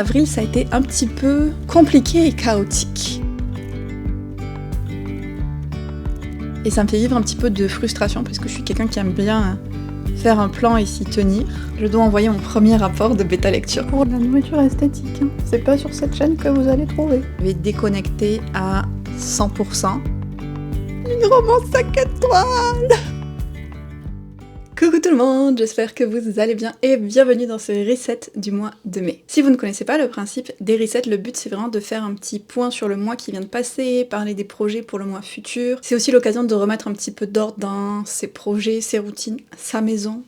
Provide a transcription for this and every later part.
Avril, ça a été un petit peu compliqué et chaotique. Et ça me fait vivre un petit peu de frustration parce que je suis quelqu'un qui aime bien faire un plan et s'y tenir. Je dois envoyer mon premier rapport de bêta lecture pour de la nourriture esthétique. C'est pas sur cette chaîne que vous allez trouver. Je vais déconnecter à 100%. Une romance 5 étoiles. Coucou tout le monde, j'espère que vous allez bien et bienvenue dans ce reset du mois de mai. Si vous ne connaissez pas le principe des resets, le but c'est vraiment de faire un petit point sur le mois qui vient de passer, parler des projets pour le mois futur. C'est aussi l'occasion de remettre un petit peu d'ordre dans ses projets, ses routines, sa maison,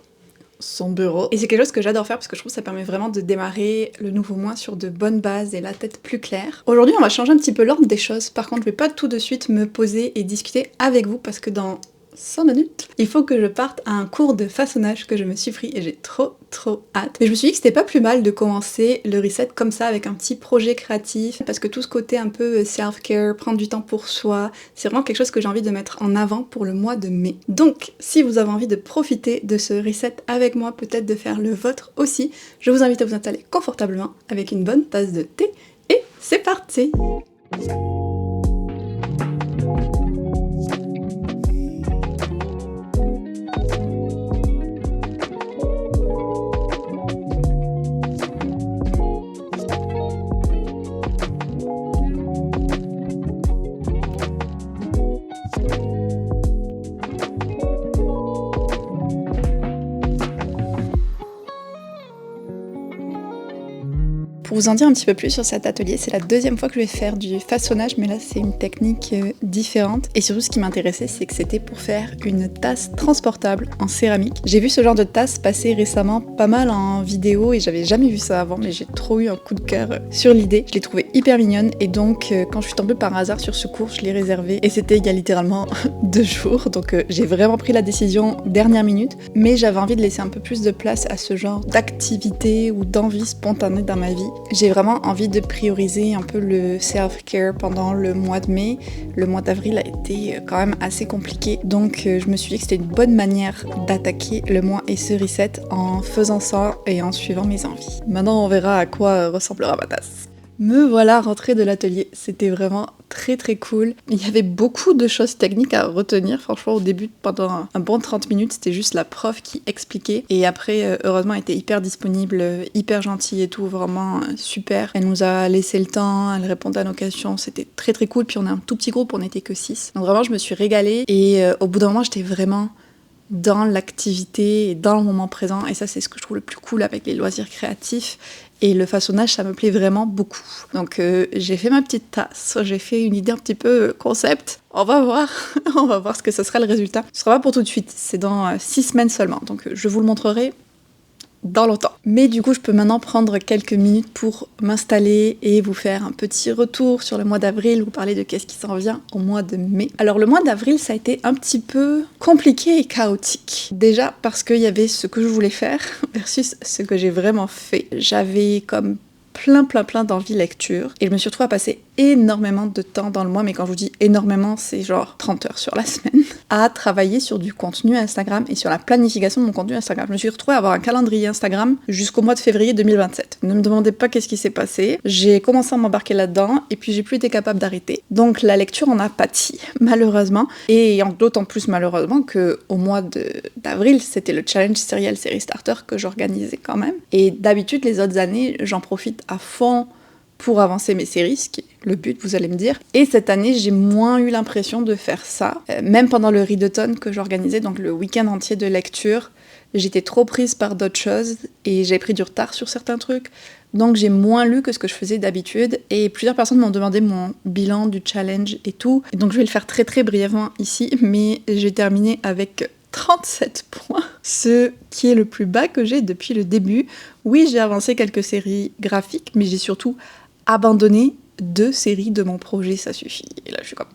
son bureau. Et c'est quelque chose que j'adore faire parce que je trouve que ça permet vraiment de démarrer le nouveau mois sur de bonnes bases et la tête plus claire. Aujourd'hui on va changer un petit peu l'ordre des choses, par contre je vais pas tout de suite me poser et discuter avec vous parce que dans 100 minutes, il faut que je parte à un cours de façonnage que je me suis pris et j'ai trop hâte. Mais je me suis dit que c'était pas plus mal de commencer le reset comme ça avec un petit projet créatif parce que tout ce côté un peu self-care, prendre du temps pour soi, c'est vraiment quelque chose que j'ai envie de mettre en avant pour le mois de mai. Donc si vous avez envie de profiter de ce reset avec moi, peut-être de faire le vôtre aussi, je vous invite à vous installer confortablement avec une bonne tasse de thé et c'est parti! Pour vous en dire un petit peu plus sur cet atelier, c'est la deuxième fois que je vais faire du façonnage, mais là c'est une technique différente. Et surtout ce qui m'intéressait, c'est que c'était pour faire une tasse transportable en céramique. J'ai vu ce genre de tasse passer récemment pas mal en vidéo et j'avais jamais vu ça avant, mais j'ai trop eu un coup de cœur sur l'idée. Je l'ai trouvée hyper mignonne et donc quand je suis tombée par hasard sur ce cours, je l'ai réservé et c'était il y a littéralement 2 jours. Donc j'ai vraiment pris la décision dernière minute, mais j'avais envie de laisser un peu plus de place à ce genre d'activité ou d'envie spontanée dans ma vie. J'ai vraiment envie de prioriser un peu le self-care pendant le mois de mai. Le mois d'avril a été quand même assez compliqué, donc je me suis dit que c'était une bonne manière d'attaquer le mois et ce reset en faisant ça et en suivant mes envies. Maintenant on verra à quoi ressemblera ma tasse. Me voilà rentrée de l'atelier, c'était vraiment très cool. Il y avait beaucoup de choses techniques à retenir, franchement au début pendant un bon 30 minutes c'était juste la prof qui expliquait et après heureusement elle était hyper disponible, hyper gentille et tout, vraiment super. Elle nous a laissé le temps, elle répondait à nos questions, c'était très cool, puis on est un tout petit groupe, on n'était que 6. Donc vraiment je me suis régalée et au bout d'un moment j'étais vraiment dans l'activité et dans le moment présent et ça c'est ce que je trouve le plus cool avec les loisirs créatifs. Et le façonnage, ça me plaît vraiment beaucoup. Donc j'ai fait ma petite tasse, j'ai fait une idée un petit peu concept. On va voir ce que ce sera le résultat. Ce sera pas pour tout de suite, c'est dans 6 semaines seulement. Donc je vous le montrerai dans longtemps. Mais du coup, je peux maintenant prendre quelques minutes pour m'installer et vous faire un petit retour sur le mois d'avril, vous parler de qu'est-ce qui s'en vient au mois de mai. Alors le mois d'avril, ça a été un petit peu compliqué et chaotique. Déjà parce qu'il y avait ce que je voulais faire versus ce que j'ai vraiment fait. J'avais comme plein d'envie lecture et je me suis retrouvée à passer énormément de temps dans le mois, mais quand je vous dis énormément, c'est genre 30 heures sur la semaine, à travailler sur du contenu Instagram et sur la planification de mon contenu Instagram. Je me suis retrouvée à avoir un calendrier Instagram jusqu'au mois de février 2027. Ne me demandez pas qu'est-ce qui s'est passé. J'ai commencé à m'embarquer là-dedans et puis j'ai plus été capable d'arrêter. Donc la lecture en a pâti, malheureusement, et d'autant plus malheureusement qu'au mois d'avril, c'était le challenge Serial Série Starter que j'organisais quand même. Et d'habitude, les autres années, j'en profite à fond pour avancer mes séries, ce qui est le but, vous allez me dire. Et cette année, j'ai moins eu l'impression de faire ça. Même pendant le readathon que j'organisais, donc le week-end entier de lecture, j'étais trop prise par d'autres choses et j'ai pris du retard sur certains trucs. Donc j'ai moins lu que ce que je faisais d'habitude et plusieurs personnes m'ont demandé mon bilan du challenge et tout. Et donc je vais le faire très brièvement ici, mais j'ai terminé avec 37 points, ce qui est le plus bas que j'ai depuis le début. Oui, j'ai avancé quelques séries graphiques, mais j'ai surtout abandonné 2 séries de mon projet, ça suffit. Et là, je suis comme...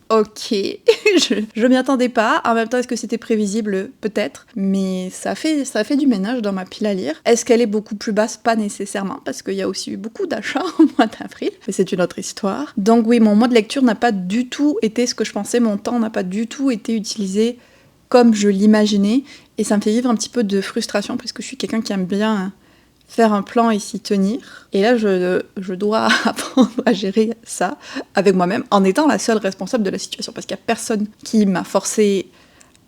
Ok, je m'y attendais pas. En même temps, est-ce que c'était prévisible? Peut-être. Mais ça a fait du ménage dans ma pile à lire. Est-ce qu'elle est beaucoup plus basse? Pas nécessairement, parce qu'il y a aussi eu beaucoup d'achats au mois d'avril. Mais c'est une autre histoire. Donc oui, mon mois de lecture n'a pas du tout été ce que je pensais. Mon temps n'a pas du tout été utilisé comme je l'imaginais. Et ça me fait vivre un petit peu de frustration, parce que je suis quelqu'un qui aime bien faire un plan et s'y tenir. Et là, je dois apprendre à gérer ça avec moi-même en étant la seule responsable de la situation. Parce qu'il n'y a personne qui m'a forcé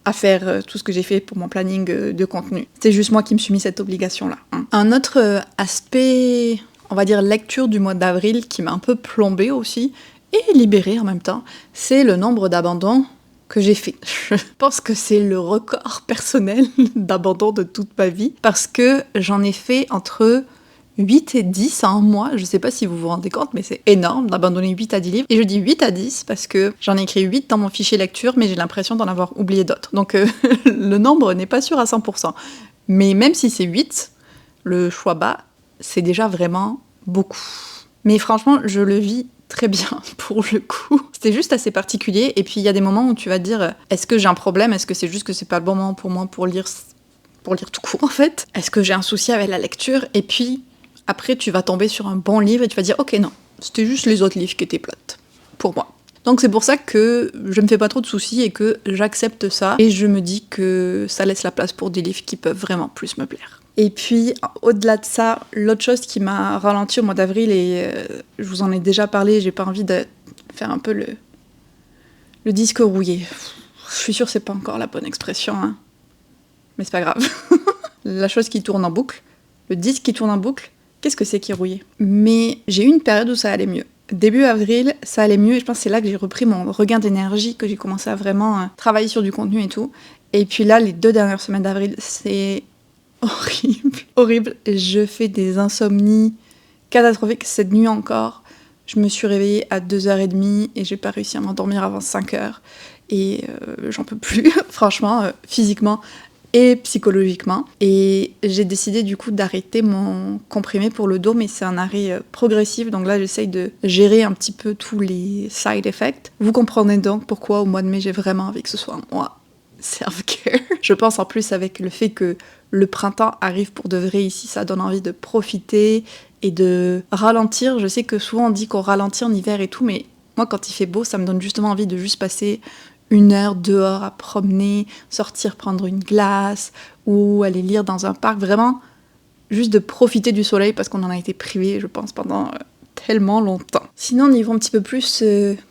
à faire tout ce que j'ai fait pour mon planning de contenu. C'est juste moi qui me suis mis cette obligation-là. Un autre aspect, on va dire lecture du mois d'avril, qui m'a un peu plombée aussi, et libérée en même temps, c'est le nombre d'abandons que j'ai fait. Je pense que c'est le record personnel d'abandon de toute ma vie, parce que j'en ai fait entre 8 et 10 en un mois. Je sais pas si vous vous rendez compte, mais c'est énorme d'abandonner 8 à 10 livres. Et je dis 8 à 10 parce que j'en ai écrit 8 dans mon fichier lecture, mais j'ai l'impression d'en avoir oublié d'autres. Donc le nombre n'est pas sûr à 100%. Mais même si c'est 8, le choix bas, c'est déjà vraiment beaucoup. Mais franchement, je le vis très bien pour le coup. C'était juste assez particulier. Et puis il y a des moments où tu vas te dire, est-ce que j'ai un problème? Est-ce que c'est juste que c'est pas le bon moment pour moi pour lire tout court en fait? Est-ce que j'ai un souci avec la lecture? Et puis après, tu vas tomber sur un bon livre et tu vas dire « Ok, non, c'était juste les autres livres qui étaient plates, pour moi. » Donc c'est pour ça que je me fais pas trop de soucis et que j'accepte ça. Et je me dis que ça laisse la place pour des livres qui peuvent vraiment plus me plaire. Et puis, au-delà de ça, l'autre chose qui m'a ralenti au mois d'avril, et je vous en ai déjà parlé, j'ai pas envie de faire un peu le disque rouillé. Je suis sûre que c'est pas encore la bonne expression, hein. Mais c'est pas grave. La chose qui tourne en boucle, le disque qui tourne en boucle, qu'est-ce que c'est qui est rouillé? Mais j'ai eu une période où ça allait mieux. Début avril, ça allait mieux et je pense que c'est là que j'ai repris mon regain d'énergie, que j'ai commencé à vraiment travailler sur du contenu et tout. Et puis là, les 2 dernières semaines d'avril, c'est horrible. Horrible. Je fais des insomnies catastrophiques. Cette nuit encore, je me suis réveillée à 2h30 et j'ai pas réussi à m'endormir avant 5h. Et j'en peux plus, franchement, physiquement et psychologiquement. Et j'ai décidé du coup d'arrêter mon comprimé pour le dos, mais c'est un arrêt progressif, donc là j'essaye de gérer un petit peu tous les side effects. Vous comprenez donc pourquoi au mois de mai j'ai vraiment envie que ce soit un mois self-care. Je pense en plus avec le fait que le printemps arrive pour de vrai ici, ça donne envie de profiter et de ralentir. Je sais que souvent on dit qu'on ralentit en hiver et tout, mais moi quand il fait beau, ça me donne justement envie de juste passer 1 heure dehors à promener, sortir prendre une glace ou aller lire dans un parc, vraiment juste de profiter du soleil parce qu'on en a été privé, je pense, pendant tellement longtemps. Sinon, niveau un petit peu plus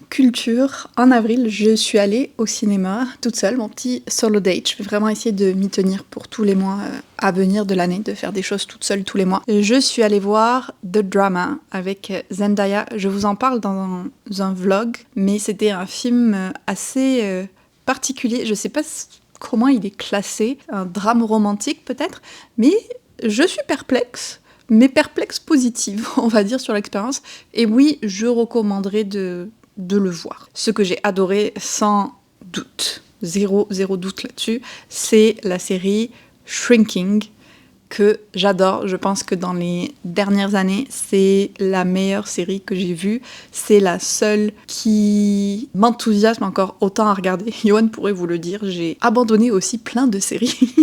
culture, en avril, je suis allée au cinéma toute seule, mon petit solo date. Je vais vraiment essayer de m'y tenir pour tous les mois à venir de l'année, de faire des choses toute seule tous les mois. Je suis allée voir The Drama avec Zendaya. Je vous en parle dans un vlog, mais c'était un film assez particulier. Je sais pas comment il est classé, un drame romantique peut-être, mais je suis perplexe. Mais perplexe positive, on va dire, sur l'expérience. Et oui, je recommanderais de le voir. Ce que j'ai adoré, sans doute, zéro doute là-dessus, c'est la série Shrinking, que j'adore. Je pense que dans les dernières années, c'est la meilleure série que j'ai vue. C'est la seule qui m'enthousiasme encore autant à regarder. Yoann pourrait vous le dire, j'ai abandonné aussi plein de séries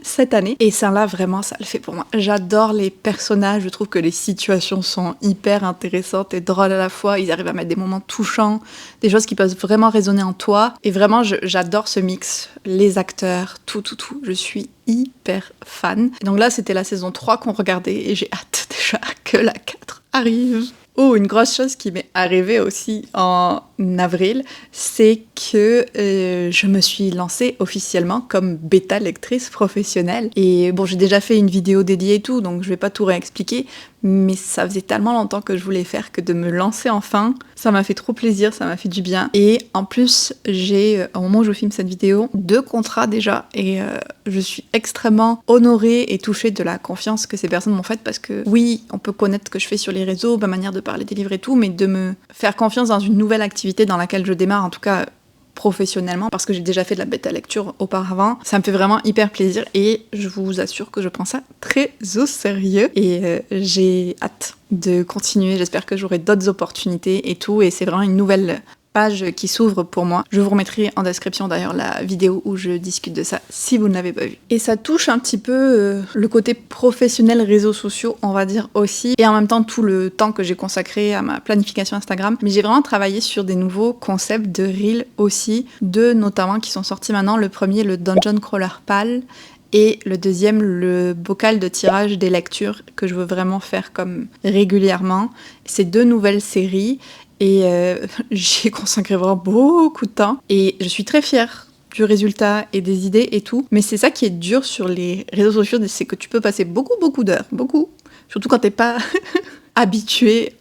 cette année. Et ça là, vraiment, ça le fait pour moi. J'adore les personnages, je trouve que les situations sont hyper intéressantes et drôles à la fois. Ils arrivent à mettre des moments touchants, des choses qui peuvent vraiment résonner en toi. Et vraiment, j'adore ce mix. Les acteurs, tout. Je suis hyper fan. Et donc là, c'était la saison 3 qu'on regardait et j'ai hâte déjà que la 4 arrive. Oh, une grosse chose qui m'est arrivée aussi en avril, c'est que je me suis lancée officiellement comme bêta lectrice professionnelle. Et bon, j'ai déjà fait une vidéo dédiée et tout, donc je vais pas tout réexpliquer, mais ça faisait tellement longtemps que je voulais faire que de me lancer enfin, ça m'a fait trop plaisir, ça m'a fait du bien. Et en plus, j'ai, au moment où je filme cette vidéo, 2 contrats déjà, et je suis extrêmement honorée et touchée de la confiance que ces personnes m'ont faite, parce que oui, on peut connaître ce que je fais sur les réseaux, ma manière de parler des livres et tout, mais de me faire confiance dans une nouvelle activité dans laquelle je démarre, en tout cas professionnellement, parce que j'ai déjà fait de la bêta lecture auparavant, ça me fait vraiment hyper plaisir et je vous assure que je prends ça très au sérieux et j'ai hâte de continuer. J'espère que j'aurai d'autres opportunités et tout, et c'est vraiment une nouvelle page qui s'ouvre pour moi. Je vous remettrai en description d'ailleurs la vidéo où je discute de ça si vous ne l'avez pas vu. Et ça touche un petit peu le côté professionnel réseaux sociaux, on va dire aussi, et en même temps tout le temps que j'ai consacré à ma planification Instagram. Mais j'ai vraiment travaillé sur des nouveaux concepts de Reel aussi, 2 notamment qui sont sortis maintenant. Le premier, le Dungeon Crawler Pal, Et le deuxième, le bocal de tirage des lectures que je veux vraiment faire comme régulièrement. C'est 2 nouvelles séries et j'y ai consacré vraiment beaucoup de temps. Et je suis très fière du résultat et des idées et tout. Mais c'est ça qui est dur sur les réseaux sociaux, c'est que tu peux passer beaucoup d'heures, surtout quand t'es pas habitué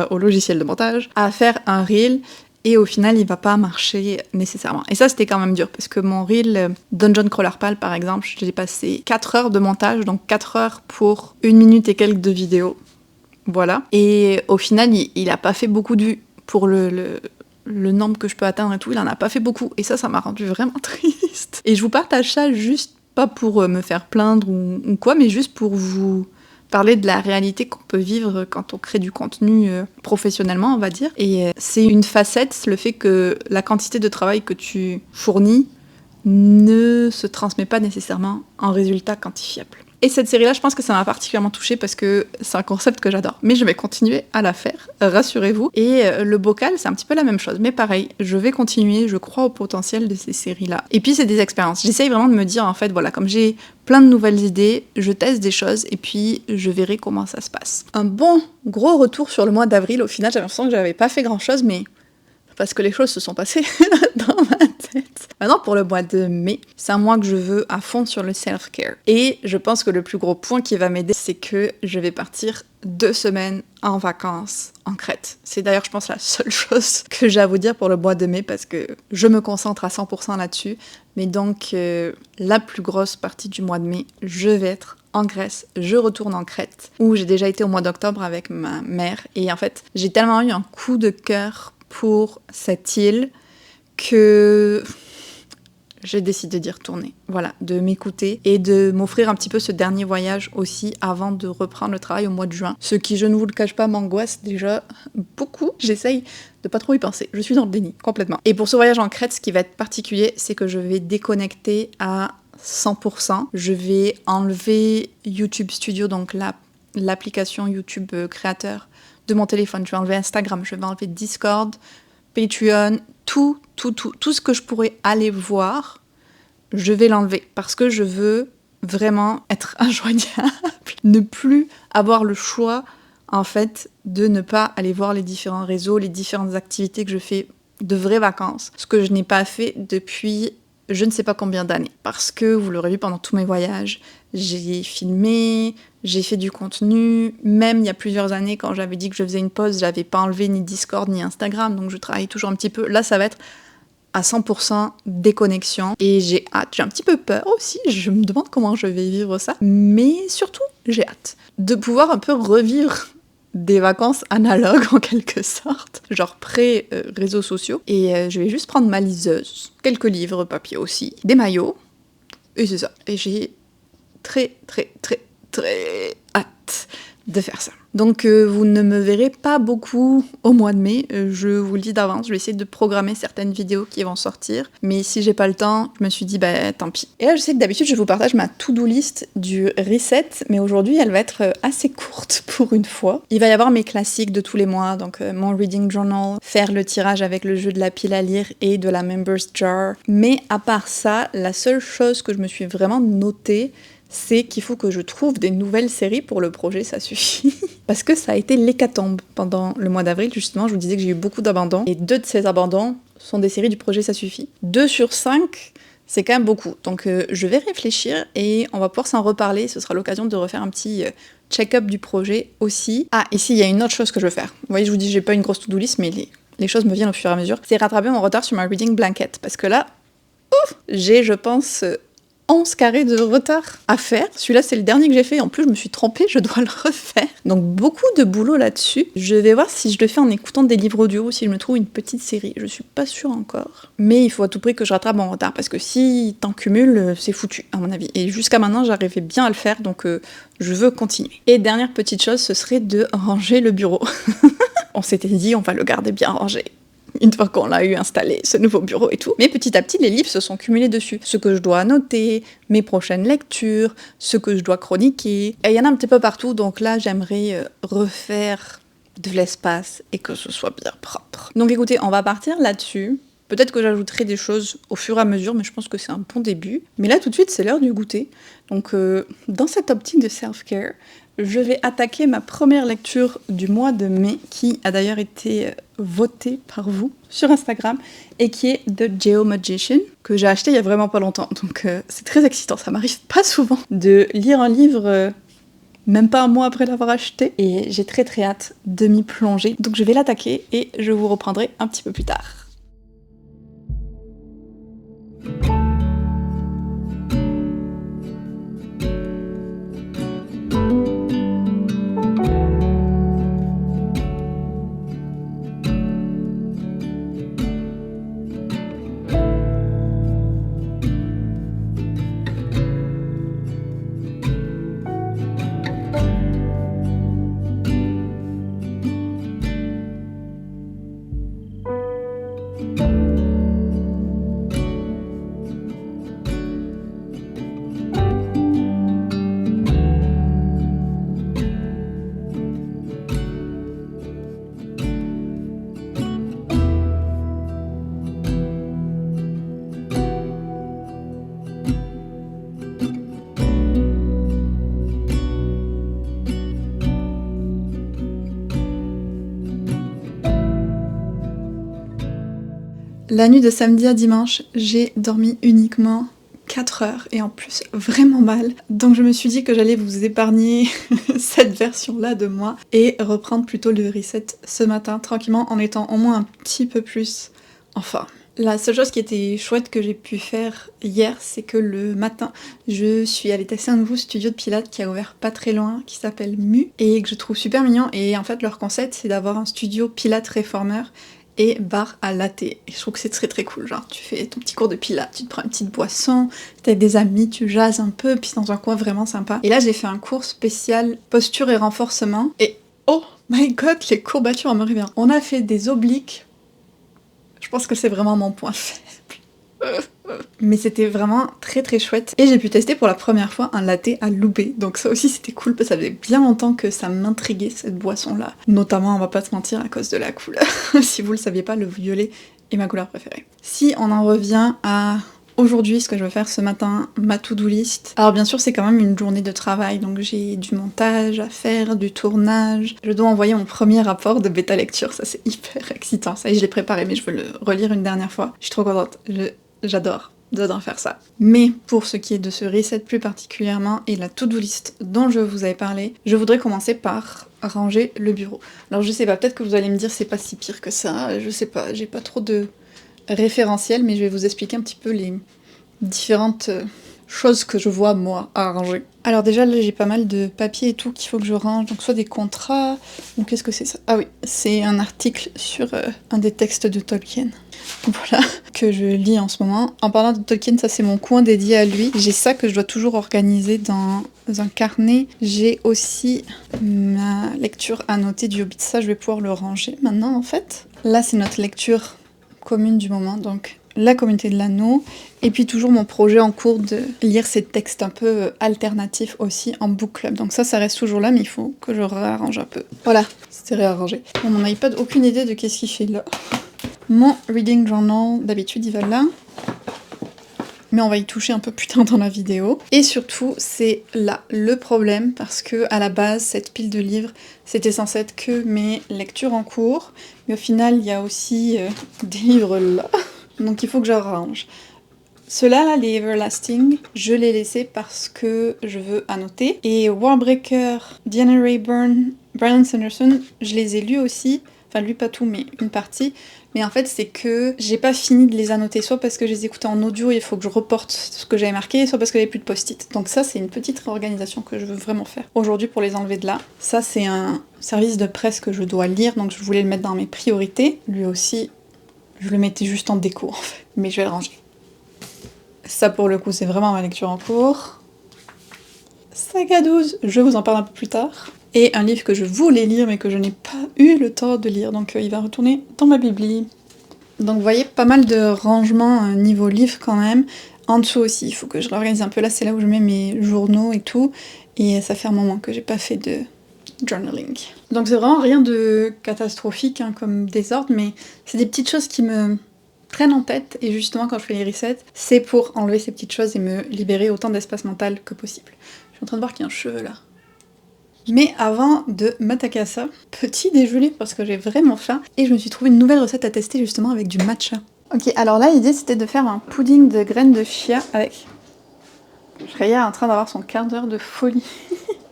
au logiciel de montage, à faire un reel. Et au final, il va pas marcher nécessairement. Et ça, c'était quand même dur, parce que mon reel Dungeon Crawler Pal, par exemple, j'ai passé 4 heures de montage, donc 4 heures pour 1 minute et quelques de vidéo. Voilà. Et au final, il a pas fait beaucoup de vues pour le nombre que je peux atteindre et tout. Il en a pas fait beaucoup. Et ça m'a rendu vraiment triste. Et je vous partage ça juste pas pour me faire plaindre ou quoi, mais juste pour vous parler de la réalité qu'on peut vivre quand on crée du contenu professionnellement, on va dire. Et c'est une facette, le fait que la quantité de travail que tu fournis ne se transmet pas nécessairement en résultat quantifiable. Et cette série-là, je pense que ça m'a particulièrement touchée parce que c'est un concept que j'adore. Mais je vais continuer à la faire, rassurez-vous. Et le bocal, c'est un petit peu la même chose. Mais pareil, je vais continuer, je crois au potentiel de ces séries-là. Et puis, c'est des expériences. J'essaye vraiment de me dire, en fait, voilà, comme j'ai plein de nouvelles idées, je teste des choses et puis je verrai comment ça se passe. Un bon gros retour sur le mois d'avril. Au final, j'avais l'impression que j'avais pas fait grand-chose, mais parce que les choses se sont passées dans ma tête. Maintenant, pour le mois de mai, c'est un mois que je veux à fond sur le self-care. Et je pense que le plus gros point qui va m'aider, c'est que je vais partir 2 semaines en vacances en Crète. C'est d'ailleurs, je pense, la seule chose que j'ai à vous dire pour le mois de mai, parce que je me concentre à 100% là-dessus. Mais donc, la plus grosse partie du mois de mai, je vais être en Grèce, je retourne en Crète, où j'ai déjà été au mois d'octobre avec ma mère. Et en fait, j'ai tellement eu un coup de cœur pour cette île que j'ai décidé d'y retourner. Voilà, de m'écouter et de m'offrir un petit peu ce dernier voyage aussi avant de reprendre le travail au mois de juin. Ce qui, je ne vous le cache pas, m'angoisse déjà beaucoup. J'essaye de pas trop y penser. Je suis dans le déni, complètement. Et pour ce voyage en Crète, ce qui va être particulier, c'est que je vais déconnecter à 100%. Je vais enlever YouTube Studio, donc l'application YouTube créateur de mon téléphone. Je vais enlever Instagram, je vais enlever Discord, Patreon, tout ce que je pourrais aller voir, je vais l'enlever parce que je veux vraiment être injoignable, ne plus avoir le choix en fait de ne pas aller voir les différents réseaux, les différentes activités que je fais de vraies vacances, ce que je n'ai pas fait depuis je ne sais pas combien d'années, parce que vous l'aurez vu pendant tous mes voyages, j'ai filmé, j'ai fait du contenu, même il y a plusieurs années quand j'avais dit que je faisais une pause, j'avais pas enlevé ni Discord ni Instagram, donc je travaille toujours un petit peu. Là ça va être à 100% déconnexion et j'ai hâte, j'ai un petit peu peur aussi, je me demande comment je vais vivre ça, mais surtout j'ai hâte de pouvoir un peu revivre des vacances analogues en quelque sorte, genre pré-réseaux sociaux. Et je vais juste prendre ma liseuse, quelques livres papier aussi, des maillots, et c'est ça. Et j'ai très hâte de faire ça. Donc vous ne me verrez pas beaucoup au mois de mai, je vous le dis d'avance, je vais essayer de programmer certaines vidéos qui vont sortir, mais si j'ai pas le temps, je me suis dit bah tant pis. Et là je sais que d'habitude je vous partage ma to-do list du reset, mais aujourd'hui elle va être assez courte pour une fois. Il va y avoir mes classiques de tous les mois, donc mon reading journal, faire le tirage avec le jeu de la pile à lire et de la members jar, mais à part ça, la seule chose que je me suis vraiment notée, c'est qu'il faut que je trouve des nouvelles séries pour le projet, ça suffit. Parce que ça a été l'hécatombe pendant le mois d'avril, justement, je vous disais que j'ai eu beaucoup d'abandons, et 2 de ces abandons sont des séries du projet, ça suffit. 2 sur 5, c'est quand même beaucoup. Donc je vais réfléchir et on va pouvoir s'en reparler, ce sera l'occasion de refaire un petit check-up du projet aussi. Ah, ici, il y a une autre chose que je veux faire. Vous voyez, je vous dis, j'ai pas une grosse to-do list, mais les choses me viennent au fur et à mesure. C'est rattraper mon retard sur ma reading blanket, parce que là, j'ai, je pense... 11 carrés de retard à faire. Celui-là, c'est le dernier que j'ai fait. En plus, je me suis trompée, je dois le refaire. Donc, beaucoup de boulot là-dessus. Je vais voir si je le fais en écoutant des livres audio ou si je me trouve une petite série. Je suis pas sûre encore. Mais il faut à tout prix que je rattrape mon retard parce que si t'en cumules, c'est foutu, à mon avis. Et jusqu'à maintenant, j'arrivais bien à le faire, donc je veux continuer. Et dernière petite chose, ce serait de ranger le bureau. On s'était dit, on va le garder bien rangé. Une fois qu'on l'a eu installé, ce nouveau bureau et tout. Mais petit à petit, les livres se sont cumulés dessus. Ce que je dois annoter, mes prochaines lectures, ce que je dois chroniquer. Et il y en a un petit peu partout, donc là, j'aimerais refaire de l'espace et que ce soit bien propre. Donc écoutez, on va partir là-dessus. Peut-être que j'ajouterai des choses au fur et à mesure, mais je pense que c'est un bon début. Mais là, tout de suite, c'est l'heure du goûter. Donc, dans cette optique de self-care, je vais attaquer ma première lecture du mois de mai, qui a d'ailleurs été votée par vous sur Instagram, et qui est The Geomagician, que j'ai acheté il y a vraiment pas longtemps. Donc, c'est très excitant. Ça m'arrive pas souvent de lire un livre... même pas un mois après l'avoir acheté, et j'ai très très hâte de m'y plonger. Donc je vais l'attaquer et je vous reprendrai un petit peu plus tard. La nuit de samedi à dimanche, j'ai dormi uniquement 4 heures et en plus vraiment mal. Donc je me suis dit que j'allais vous épargner cette version-là de moi et reprendre plutôt le reset ce matin tranquillement en étant au moins un petit peu plus en forme. La seule chose qui était chouette que j'ai pu faire hier, c'est que le matin, je suis allée tester un nouveau studio de pilates qui a ouvert pas très loin, qui s'appelle Mu, et que je trouve super mignon. Et en fait, leur concept, c'est d'avoir un studio pilates réformeur et bar à latte. Et je trouve que c'est très très cool. Genre, tu fais ton petit cours de pilates, tu te prends une petite boisson, t'es avec des amis, tu jases un peu, puis dans un coin vraiment sympa. Et là, j'ai fait un cours spécial posture et renforcement. Et oh my god, les courbatures en me réveillant. On a fait des obliques. Je pense que c'est vraiment mon point faible. Mais c'était vraiment très très chouette. Et j'ai pu tester pour la première fois un latte à Loubet. Donc ça aussi c'était cool parce que ça faisait bien longtemps que ça m'intriguait cette boisson-là. Notamment, on va pas se mentir, à cause de la couleur. Si vous le saviez pas, le violet est ma couleur préférée. Si on en revient à... aujourd'hui, ce que je veux faire ce matin, ma to-do list. Alors bien sûr, c'est quand même une journée de travail, donc j'ai du montage à faire, du tournage. Je dois envoyer mon premier rapport de bêta lecture, ça c'est hyper excitant. Ça y est, je l'ai préparé, mais je veux le relire une dernière fois. Je suis trop contente, j'adore faire ça. Mais pour ce qui est de ce reset plus particulièrement et la to-do list dont je vous avais parlé, je voudrais commencer par ranger le bureau. Alors je sais pas, peut-être que vous allez me dire c'est pas si pire que ça, je sais pas, j'ai pas trop de référentiel, mais je vais vous expliquer un petit peu les différentes choses que je vois moi à ranger. Alors déjà là j'ai pas mal de papiers et tout qu'il faut que je range, donc soit des contrats, ou qu'est-ce que c'est ça? Ah oui, c'est un article sur un des textes de Tolkien. Voilà, que je lis en ce moment. En parlant de Tolkien, ça c'est mon coin dédié à lui. J'ai ça que je dois toujours organiser dans un carnet. J'ai aussi ma lecture annotée du Hobbit, ça je vais pouvoir le ranger maintenant en fait. Là c'est notre lecture commune du moment, donc la communauté de l'anneau, et puis toujours mon projet en cours de lire ces textes un peu alternatifs aussi en book club. Donc ça reste toujours là, mais il faut que je réarrange un peu. Voilà, c'était réarrangé. Bon, mon iPad, aucune idée de qu'est-ce qu'il fait là. Mon reading journal, d'habitude, il va là. Mais on va y toucher un peu plus tard dans la vidéo. Et surtout, c'est là le problème, parce que à la base, cette pile de livres, c'était censé être que mes lectures en cours. Mais au final, il y a aussi des livres là. Donc il faut que je range. Ceux-là, là, les Everlasting, je les laissés parce que je veux annoter. Et Warbreaker, Diana Rayburn, Brandon Sanderson, je les ai lus aussi. Enfin, lu pas tout, mais une partie. Mais en fait, c'est que j'ai pas fini de les annoter, soit parce que je les écoutais en audio et il faut que je reporte ce que j'avais marqué, soit parce qu'il n'y avait plus de post-it. Donc ça, c'est une petite réorganisation que je veux vraiment faire aujourd'hui pour les enlever de là. Ça, c'est un service de presse que je dois lire, donc je voulais le mettre dans mes priorités. Lui aussi, je le mettais juste en déco, en fait. Mais je vais le ranger. Ça, pour le coup, c'est vraiment ma lecture en cours. Saga 12, je vous en parle un peu plus tard. Et un livre que je voulais lire mais que je n'ai pas eu le temps de lire, donc il va retourner dans ma bibli. Donc vous voyez, pas mal de rangements niveau livre quand même. En dessous aussi, il faut que je réorganise un peu. Là, c'est là où je mets mes journaux et tout. Et ça fait un moment que j'ai pas fait de journaling. Donc c'est vraiment rien de catastrophique hein, comme désordre, mais c'est des petites choses qui me traîne en tête, et justement quand je fais les resets, c'est pour enlever ces petites choses et me libérer autant d'espace mental que possible. Je suis en train de voir qu'il y a un cheveu là. Mais avant de m'attaquer à ça, petit déjeuner parce que j'ai vraiment faim, et je me suis trouvé une nouvelle recette à tester justement avec du matcha. Ok, alors là l'idée c'était de faire un pudding de graines de chia avec... Shreya est en train d'avoir son quart d'heure de folie.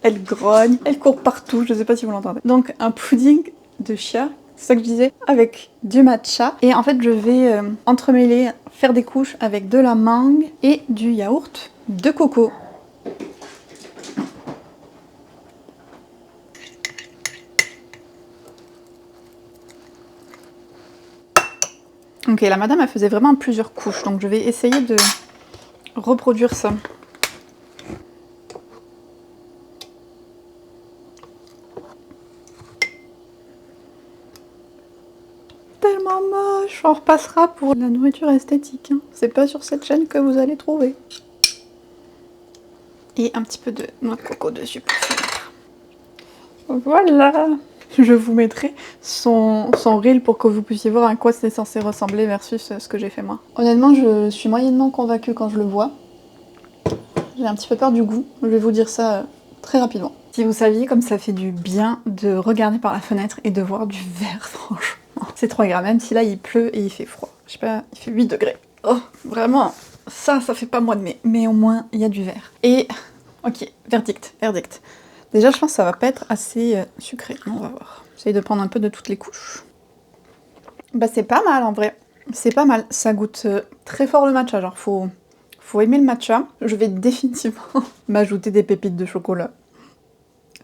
Elle grogne, elle court partout, je sais pas si vous l'entendez. Donc un pudding de chia, c'est ça que je disais, avec du matcha. Et en fait je vais entremêler, faire des couches avec de la mangue et du yaourt de coco. Ok, la madame elle faisait vraiment plusieurs couches, donc je vais essayer de reproduire ça. Tellement moche, on repassera pour la nourriture esthétique. Hein. C'est pas sur cette chaîne que vous allez trouver. Et un petit peu de noix de coco dessus pour finir. Voilà. Je vous mettrai son reel pour que vous puissiez voir à quoi c'est censé ressembler versus ce que j'ai fait moi. Honnêtement, je suis moyennement convaincue quand je le vois. J'ai un petit peu peur du goût, je vais vous dire ça très rapidement. Si vous saviez comme ça fait du bien de regarder par la fenêtre et de voir du vert, franchement. C'est trop agréable, même si là il pleut et il fait froid. Je sais pas, il fait 8 degrés. Oh, vraiment, ça fait pas mois de mai, mais au moins il y a du vert. Et, ok, verdict. Déjà je pense que ça va pas être assez sucré, on va voir. J'essaye de prendre un peu de toutes les couches. Bah c'est pas mal en vrai, c'est pas mal. Ça goûte très fort le matcha, genre faut aimer le matcha. Je vais définitivement m'ajouter des pépites de chocolat.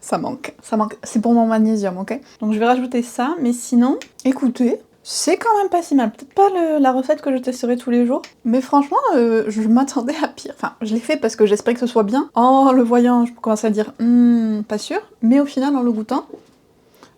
Ça manque. C'est pour mon magnésium, ok? Donc je vais rajouter ça, mais sinon, écoutez, c'est quand même pas si mal. Peut-être pas la recette que je testerai tous les jours, mais franchement, je m'attendais à pire. Enfin, je l'ai fait parce que j'espérais que ce soit bien. En le voyant, je commence à dire, pas sûr. Mais au final, en le goûtant,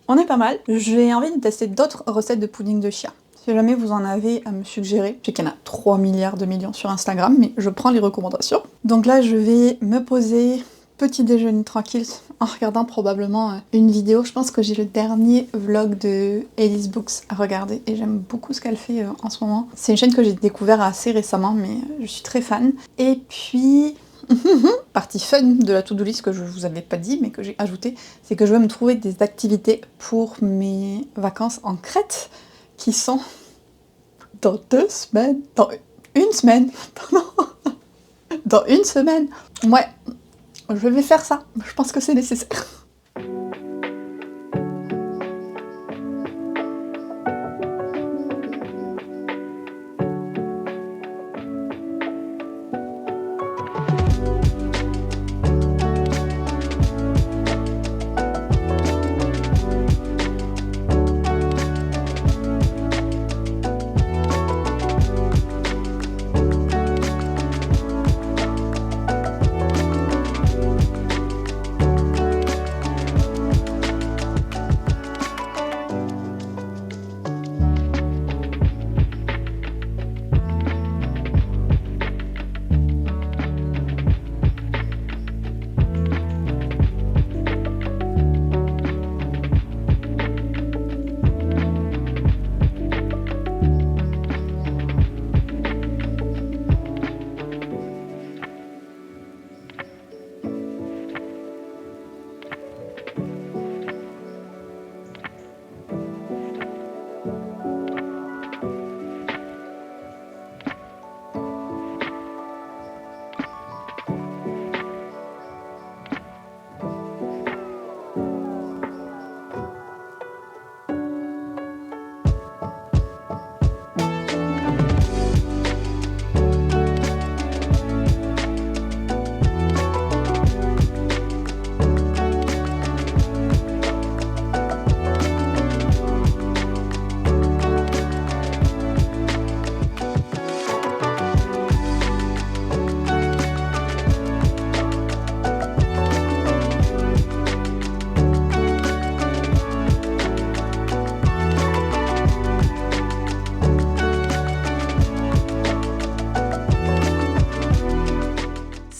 on est pas mal. J'ai envie de tester d'autres recettes de pudding de chia. Si jamais vous en avez à me suggérer, je sais qu'il y en a 3 milliards de millions sur Instagram, mais je prends les recommandations. Donc là, je vais me poser... Petit déjeuner tranquille en regardant probablement une vidéo. Je pense que j'ai le dernier vlog de Elise Books à regarder et j'aime beaucoup ce qu'elle fait en ce moment. C'est une chaîne que j'ai découvert assez récemment mais je suis très fan. Et puis... partie fun de la to-do list que je vous avais pas dit mais que j'ai ajouté, c'est que je vais me trouver des activités pour mes vacances en Crète qui sont dans 2 semaines, dans une semaine, pardon, dans une semaine. Ouais. Je vais faire ça, je pense que c'est nécessaire.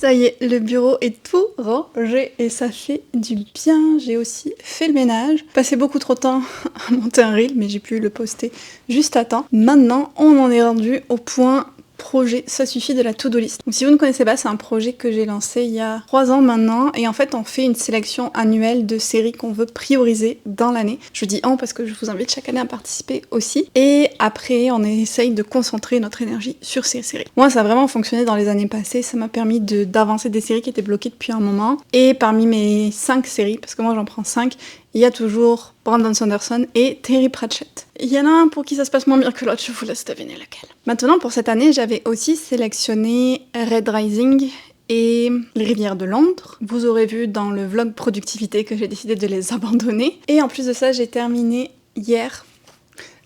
Ça y est, le bureau est tout rangé et ça fait du bien. J'ai aussi fait le ménage. Passé beaucoup trop de temps à monter un reel, mais j'ai pu le poster juste à temps. Maintenant, on en est rendu au point projet Ça suffit de la to-do list. Donc si vous ne connaissez pas, c'est un projet que j'ai lancé il y a 3 ans maintenant et en fait on fait une sélection annuelle de séries qu'on veut prioriser dans l'année. Je dis parce que je vous invite chaque année à participer aussi et après on essaye de concentrer notre énergie sur ces séries. Moi ça a vraiment fonctionné dans les années passées, ça m'a permis d'avancer des séries qui étaient bloquées depuis un moment et parmi mes 5 séries, parce que moi j'en prends 5, il y a toujours Brandon Sanderson et Terry Pratchett. Il y en a un pour qui ça se passe moins bien que l'autre, je vous laisse deviner lequel. Maintenant, pour cette année, j'avais aussi sélectionné Red Rising et Les Rivières de Londres. Vous aurez vu dans le vlog productivité que j'ai décidé de les abandonner. Et en plus de ça, j'ai terminé hier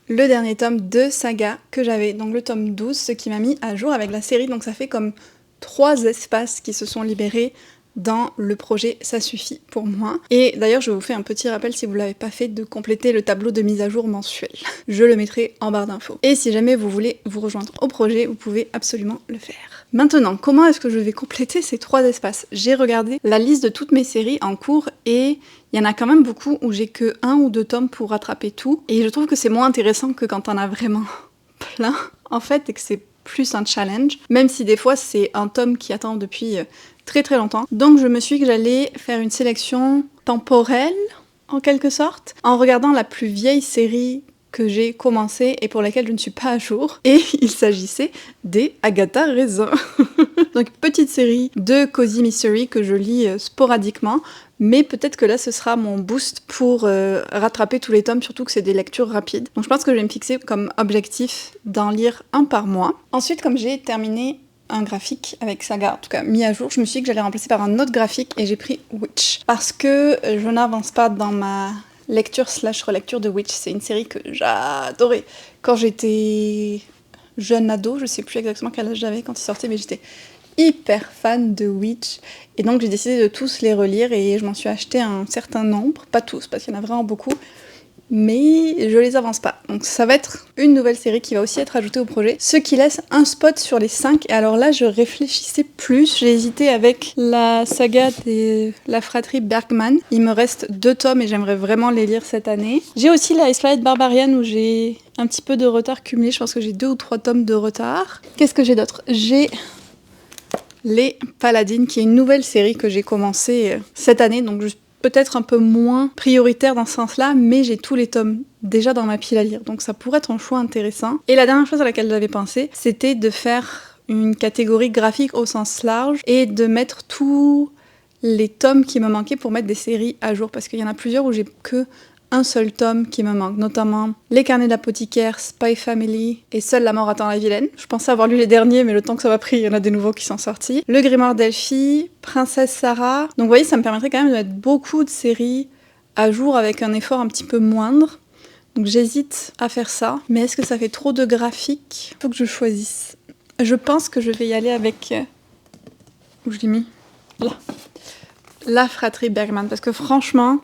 le dernier tome de Saga que j'avais, donc le tome 12, ce qui m'a mis à jour avec la série. Donc ça fait comme 3 espaces qui se sont libérés dans le projet Ça suffit pour moi. Et d'ailleurs, je vous fais un petit rappel si vous l'avez pas fait de compléter le tableau de mise à jour mensuel. Je le mettrai en barre d'infos. Et si jamais vous voulez vous rejoindre au projet, vous pouvez absolument le faire. Maintenant, comment est-ce que je vais compléter ces 3 espaces? J'ai regardé la liste de toutes mes séries en cours et il y en a quand même beaucoup où j'ai que 1 ou 2 tomes pour rattraper tout. Et je trouve que c'est moins intéressant que quand on a vraiment plein, en fait, et que c'est plus un challenge, même si des fois c'est un tome qui attend depuis très très longtemps. Donc je me suis dit que j'allais faire une sélection temporelle, en quelque sorte, en regardant la plus vieille série que j'ai commencé et pour laquelle je ne suis pas à jour. Et il s'agissait des Agatha Raisin. Donc petite série de Cozy Mystery que je lis sporadiquement, mais peut-être que là ce sera mon boost pour rattraper tous les tomes, surtout que c'est des lectures rapides. Donc je pense que je vais me fixer comme objectif d'en lire un par mois. Ensuite, comme j'ai terminé un graphique avec Saga, en tout cas mis à jour, je me suis dit que j'allais remplacer par un autre graphique et j'ai pris Witch. Parce que je n'avance pas dans ma lecture/relecture de Witch. C'est une série que j'adorais quand j'étais jeune ado, je sais plus exactement quel âge j'avais quand il sortait, mais j'étais hyper fan de Witch. Et donc j'ai décidé de tous les relire et je m'en suis acheté un certain nombre, pas tous parce qu'il y en a vraiment beaucoup, mais je les avance pas. Donc ça va être une nouvelle série qui va aussi être ajoutée au projet, ce qui laisse un spot sur les 5. Et alors là, je réfléchissais plus, j'ai hésité avec la saga de la fratrie Bergman. Il me reste 2 tomes et j'aimerais vraiment les lire cette année. J'ai aussi la Ice Flight Barbarian où j'ai un petit peu de retard cumulé, je pense que j'ai 2 ou 3 tomes de retard. Qu'est-ce que j'ai d'autre? J'ai Les Paladines, qui est une nouvelle série que j'ai commencée cette année, donc peut-être un peu moins prioritaire dans ce sens-là, mais j'ai tous les tomes déjà dans ma pile à lire, donc ça pourrait être un choix intéressant. Et la dernière chose à laquelle j'avais pensé, c'était de faire une catégorie graphique au sens large et de mettre tous les tomes qui me manquaient pour mettre des séries à jour, parce qu'il y en a plusieurs où j'ai que un seul tome qui me manque, notamment Les Carnets d'apothicaire, Spy Family et Seule la mort attend la vilaine. Je pensais avoir lu les derniers, mais le temps que ça m'a pris, il y en a des nouveaux qui sont sortis. Le Grimoire d'Elphie, Princesse Sarah. Donc vous voyez, ça me permettrait quand même de mettre beaucoup de séries à jour avec un effort un petit peu moindre. Donc j'hésite à faire ça. Mais est-ce que ça fait trop de graphiques? Faut que je choisisse. Je pense que je vais y aller avec... Où je l'ai mis? Là. La fratrie Bergman, parce que franchement...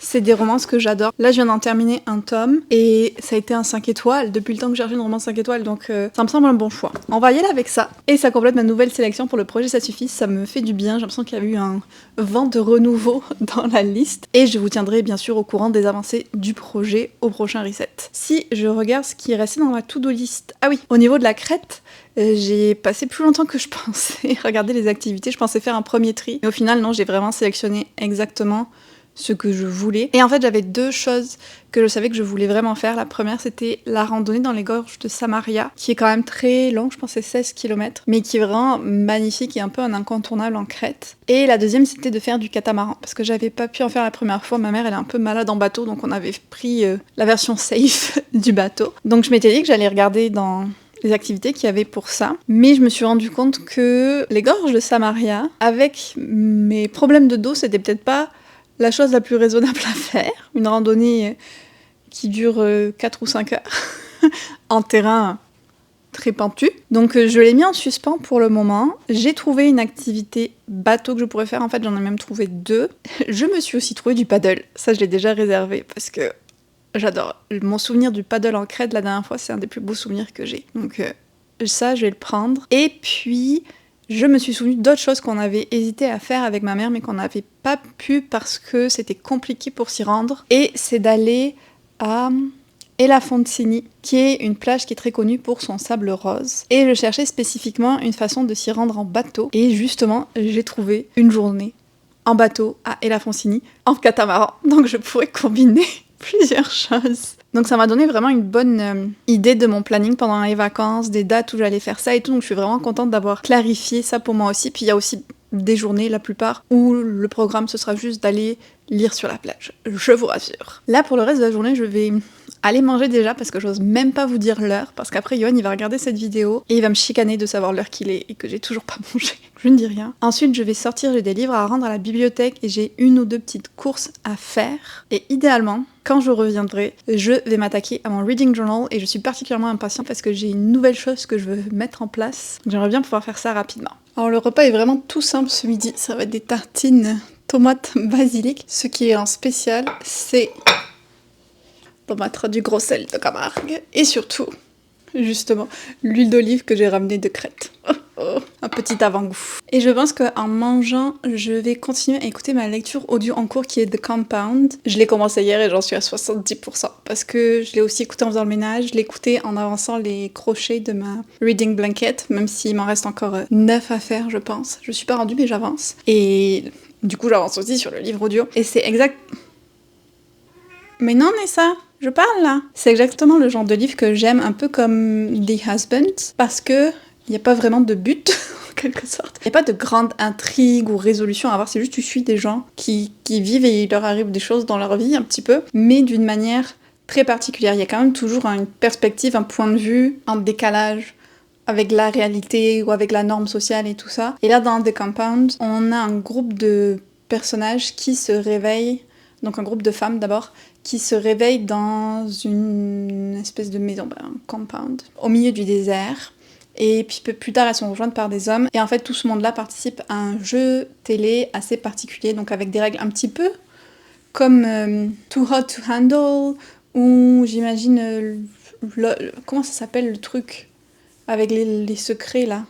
c'est des romances que j'adore. Là, je viens d'en terminer un tome et ça a été un 5 étoiles depuis le temps que je cherchais une romance 5 étoiles, donc ça me semble un bon choix. On va y aller avec ça. Et ça complète ma nouvelle sélection pour le projet Ça suffit. Ça me fait du bien. J'ai l'impression qu'il y a eu un vent de renouveau dans la liste. Et je vous tiendrai bien sûr au courant des avancées du projet au prochain reset. Si je regarde ce qui est resté dans ma to-do list. Ah oui, au niveau de la crête, j'ai passé plus longtemps que je pensais regarder les activités. Je pensais faire un premier tri. Mais au final, non, j'ai vraiment sélectionné exactement ce que je voulais. Et en fait, j'avais 2 choses que je savais que je voulais vraiment faire. La première, c'était la randonnée dans les gorges de Samaria, qui est quand même très longue, je pense que c'est 16 km, mais qui est vraiment magnifique et un peu un incontournable en Crète. Et la deuxième, c'était de faire du catamaran, parce que j'avais pas pu en faire la première fois. Ma mère, elle est un peu malade en bateau, donc on avait pris la version safe du bateau. Donc je m'étais dit que j'allais regarder dans les activités qu'il y avait pour ça. Mais je me suis rendu compte que les gorges de Samaria, avec mes problèmes de dos, c'était peut-être pas la chose la plus raisonnable à faire. Une randonnée qui dure 4 ou 5 heures en terrain très pentu. Donc je l'ai mis en suspens pour le moment. J'ai trouvé une activité bateau que je pourrais faire. En fait, j'en ai même trouvé 2. Je me suis aussi trouvé du paddle. Ça, je l'ai déjà réservé parce que j'adore. Mon souvenir du paddle en Crète la dernière fois, c'est un des plus beaux souvenirs que j'ai. Donc ça, je vais le prendre. Et puis, je me suis souvenu d'autres choses qu'on avait hésité à faire avec ma mère mais qu'on n'avait pas pu parce que c'était compliqué pour s'y rendre. Et c'est d'aller à Elafontsini, qui est une plage qui est très connue pour son sable rose. Et je cherchais spécifiquement une façon de s'y rendre en bateau. Et justement, j'ai trouvé une journée en bateau à Elafontsini, en catamaran. Donc je pourrais combiner plusieurs choses. Donc ça m'a donné vraiment une bonne idée de mon planning pendant les vacances, des dates où j'allais faire ça et tout. Donc je suis vraiment contente d'avoir clarifié ça pour moi aussi. Puis il y a aussi des journées, la plupart, où le programme ce sera juste d'aller lire sur la plage. Je vous rassure. Là pour le reste de la journée, je vais aller manger déjà parce que j'ose même pas vous dire l'heure. Parce qu'après Yoann il va regarder cette vidéo et il va me chicaner de savoir l'heure qu'il est et que j'ai toujours pas mangé. Je ne dis rien. Ensuite je vais sortir, j'ai des livres à rendre à la bibliothèque et j'ai une ou deux petites courses à faire. Et idéalement, quand je reviendrai, je vais m'attaquer à mon reading journal et je suis particulièrement impatiente parce que j'ai une nouvelle chose que je veux mettre en place. J'aimerais bien pouvoir faire ça rapidement. Alors le repas est vraiment tout simple ce midi, ça va être des tartines tomates basilic. Ce qui est en spécial, c'est pour mettre du gros sel de Camargue et surtout, justement, l'huile d'olive que j'ai ramenée de Crète. Un petit avant-goût. Et je pense qu'en mangeant, je vais continuer à écouter ma lecture audio en cours qui est The Compound. Je l'ai commencé hier et j'en suis à 70% parce que je l'ai aussi écouté en faisant le ménage, je l'ai écouté en avançant les crochets de ma reading blanket, même s'il m'en reste encore 9 à faire, je pense. Je suis pas rendue mais j'avance. Et du coup, j'avance aussi sur le livre audio. Et c'est exact... Mais non, Nessa, je parle là. C'est exactement le genre de livre que j'aime, un peu comme The Husband, parce que il n'y a pas vraiment de but, en quelque sorte. Il n'y a pas de grande intrigue ou résolution à avoir, c'est juste tu suis des gens qui vivent et il leur arrive des choses dans leur vie, un petit peu, mais d'une manière très particulière. Il y a quand même toujours une perspective, un point de vue, un décalage avec la réalité ou avec la norme sociale et tout ça. Et là, dans The Compound, on a un groupe de personnages qui se réveillent, donc un groupe de femmes d'abord, qui se réveillent dans une espèce de maison, un compound, au milieu du désert. Et puis plus tard, elles sont rejointes par des hommes. Et en fait, tout ce monde-là participe à un jeu télé assez particulier, donc avec des règles un petit peu comme Too Hot to Handle, ou j'imagine... comment ça s'appelle le truc avec les secrets, là?